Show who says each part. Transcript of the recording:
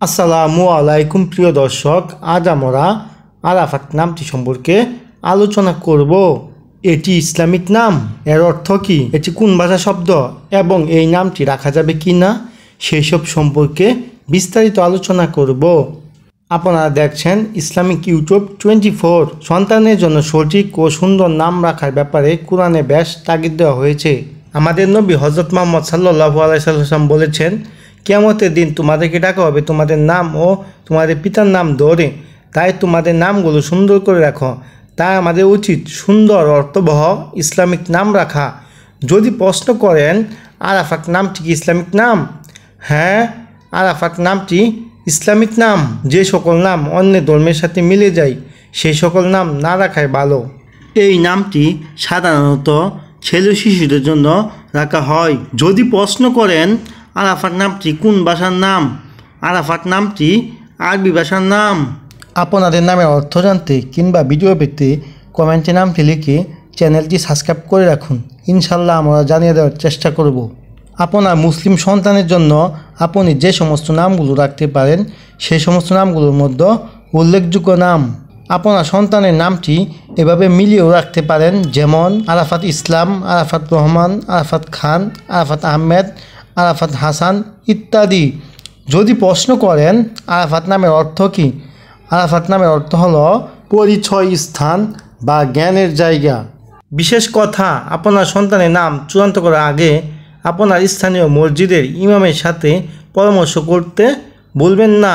Speaker 1: আসসালামু আলাইকুম প্রিয় দর্শক, আজ আমরা আরাফাত নামটি সম্পর্কে আলোচনা করব। এটি ইসলামিক নাম, এর অর্থ কি, এটি কোন ভাষা শব্দ এবং এই নামটি রাখা যাবে কি না সেই সব সম্পর্কে বিস্তারিত আলোচনা করব। আপনারা দেখছেন ইসলামিক ইউটিউব 24। সন্তানের জন্য সঠিক ও সুন্দর নাম রাখার ব্যাপারে কোরআনে বেশ তাগিদ দেওয়া হয়েছে। আমাদের নবী হযরত মুহাম্মদ সাল্লাল্লাহু আলাইহি ওয়াসাল্লাম বলেছেন, কিয়ামতের দিন তোমাদেরকে ডাকা হবে তোমাদের নাম ও তোমাদের পিতার নাম ধরে, তাই তোমাদের নামগুলো সুন্দর করে রাখো। তাই আমাদের উচিত সুন্দর অর্থবহ ইসলামিক নাম রাখা। যদি প্রশ্ন করেন আরাফাত নামটি কি ইসলামিক নাম? হ্যাঁ, আরাফাত নামটি ইসলামিক নাম। যে সকল নাম অন্য ধর্মের সাথে মিলে যায় সেই সকল নাম না রাখাই ভালো। এই নামটি সাধারণত ছেলে শিশুদের জন্য রাখা হয়। যদি প্রশ্ন করেন আরাফাত নামটি কোন ভাষার নাম, আরাফাত নামটি আরবি ভাষার নাম। আপনাদের নামের অর্থ জানতে কিংবা ভিডিও পেতে কমেন্টে নামটি লিখে চ্যানেলটি সাবস্ক্রাইব করে রাখুন। ইনশাল্লাহ আমরা জানিয়ে দেওয়ার চেষ্টা করব। আপনার মুসলিম সন্তানের জন্য আপনি যে সমস্ত নামগুলো রাখতে পারেন সেই সমস্ত নামগুলোর মধ্যে উল্লেখযোগ্য নাম। আপনার সন্তানের নামটি এভাবে মিলিয়েও রাখতে পারেন, যেমন আরাফাত ইসলাম, আরাফাত রহমান, আরাফাত খান, আরাফাত আহমেদ, আরাফাত হাসান ইত্যাদি। যদি প্রশ্ন করেন আরাফাত নামের অর্থ কী, আরাফাত নামের অর্থ হলো পরিচয় স্থান বা জ্ঞানের জায়গা। বিশেষ কথা, আপনার সন্তানের নাম চূড়ান্ত করার আগে আপনার স্থানীয় মসজিদের ইমামের সাথে পরামর্শ করতে ভুলবেন না।